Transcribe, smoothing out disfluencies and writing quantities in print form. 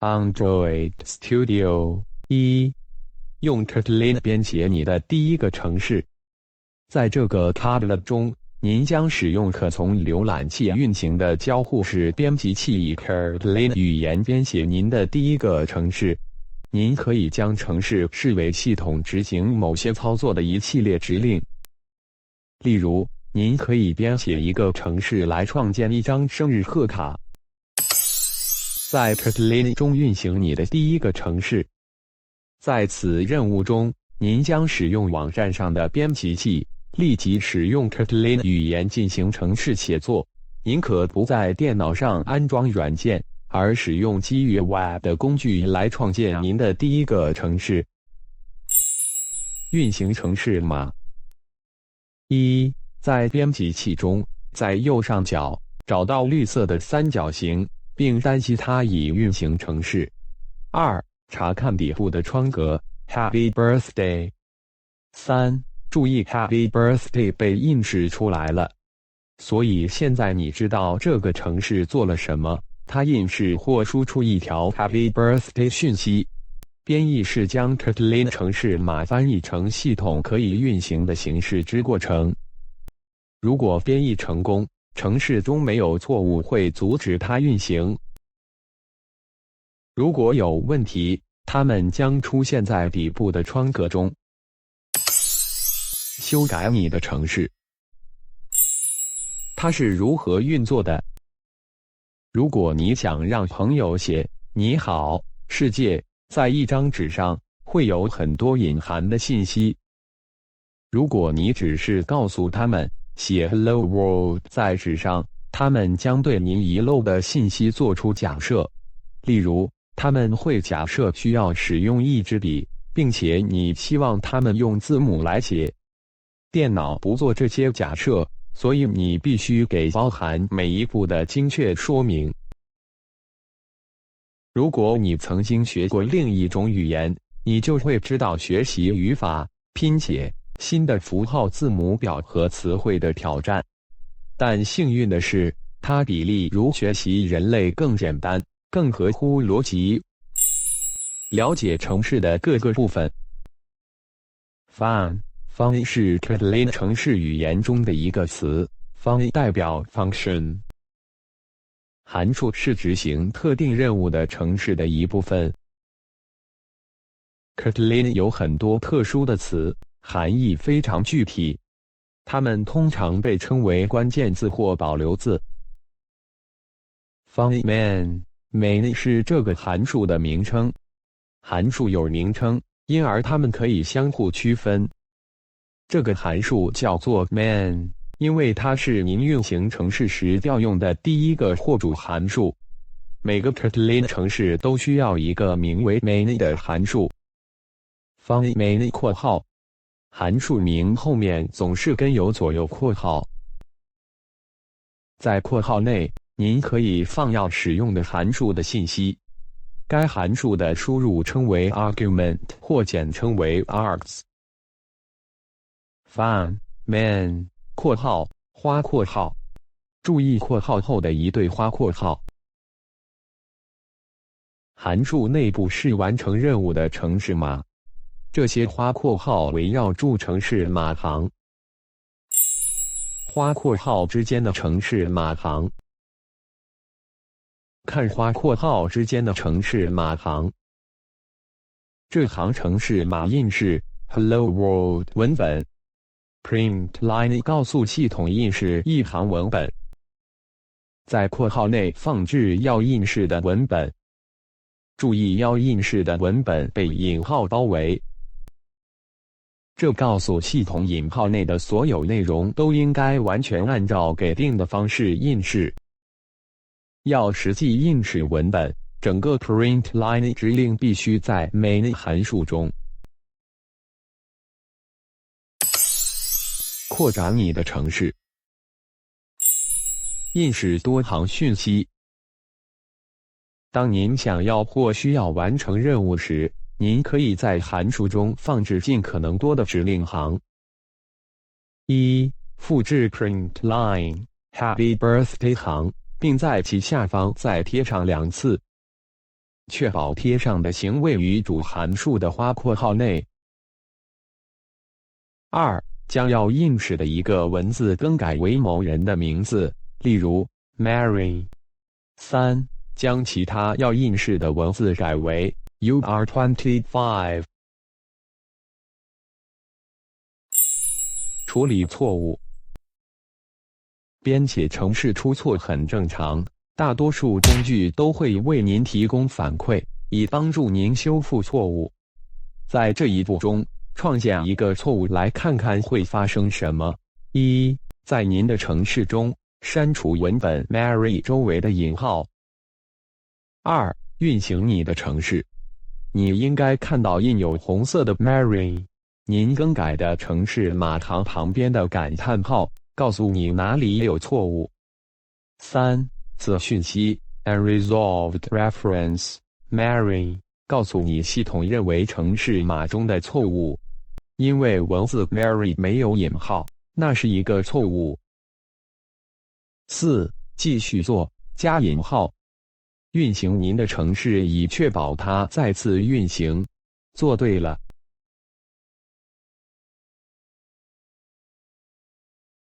Android Studio 1，用 Kotlin 编写你的第一个程式。在这个 Kotlin 中，您将使用可从浏览器运行的交互式编辑器以 Kotlin 语言编写您的第一个程式。您可以将程式视为系统执行某些操作的一系列指令。例如，您可以编写一个程式来创建一张生日贺卡。在 Kotlin 中运行你的第一个程式。在此任务中，您将使用网站上的编辑器，立即使用 Kotlin 语言进行程式写作。您可不在电脑上安装软件，而使用基于 Web 的工具来创建您的第一个程式。运行程式码。1. 在编辑器中，在右上角找到绿色的三角形，并单击它以运行程式。2. 查看底部的窗格 Happy Birthday。3. 注意 Happy Birthday 被映示出来了。所以现在你知道这个程式做了什么，它映示或输出一条 Happy Birthday 讯息。编译是将 Kotlin 程式码翻译成系统可以运行的形式之过程。如果编译成功，程式中没有错误会阻止它运行。如果有问题，它们将出现在底部的窗格中。修改你的程式。它是如何运作的？如果你想让朋友写“你好，世界”在一张纸上，会有很多隐含的信息。如果你只是告诉他们写 “Hello World” 在纸上，他们将对您遗漏的信息做出假设。例如，他们会假设需要使用一支笔，并且你希望他们用字母来写。电脑不做这些假设，所以你必须给包含每一步的精确说明。如果你曾经学过另一种语言，你就会知道学习语法、拼写、新的符号字母表和词汇的挑战。但幸运的是，它比例如学习人类更简单，更合乎逻辑。了解程式的各个部分。Fun 是 Kotlin 程式语言中的一个词 ，Fun 代表 function。函数是执行特定任务的程式的一部分。Kotlin 有很多特殊的词，含义非常具体，它们通常被称为关键字或保留字。Main 是这个函数的名称。函数有名称，因而它们可以相互区分。这个函数叫做 main， 因为它是您运行程式时调用的第一个或主函数。每个 Kotlin 程式都需要一个名为 main 的函数。main 括号，函数名后面总是跟有左右括号。在括号内，您可以放要使用的函数的信息。该函数的输入称为 argument 或简称为 args。main 括号花括号，注意括号后的一对花括号。函数内部是完成任务的程式码，这些花括号围绕住程式码行。花括号之间的程式码行。看花括号之间的程式码行。这行程式码印是 Hello World 文本。Print line 告诉系统印是一行文本。在括号内放置要印式的文本。注意要印式的文本被引号包围。这告诉系统引号内的所有内容都应该完全按照给定的方式印式。要实际印式文本，整个 print line 指令必须在 main 函数中。扩展你的程式。印式多行讯息。当您想要或需要完成任务时，您可以在函数中放置尽可能多的指令行。1. 复制 print line Happy Birthday 行，并在其下方再贴上2次。确保贴上的形位于主函数的花括号内。2. 将要应试的一个文字更改为某人的名字，例如 Mary。3. 将其他要应试的文字改为 You are 25。处理错误。编写程式出错很正常，大多数工具都会为您提供反馈，以帮助您修复错误。在这一步中，创建一个错误来看看会发生什么。1. 在您的程式中删除文本 Mary 周围的引号。2. 运行你的程式，你应该看到印有红色的 Mary。您更改的程式码行旁边的感叹号告诉你哪里有错误。3. 此讯息 Unresolved reference Mary 告诉你系统认为程式码中的错误，因为文字 Mary 没有引号，那是一个错误。4. 继续做，加引号。运行您的程式以确保它再次运行。做对了，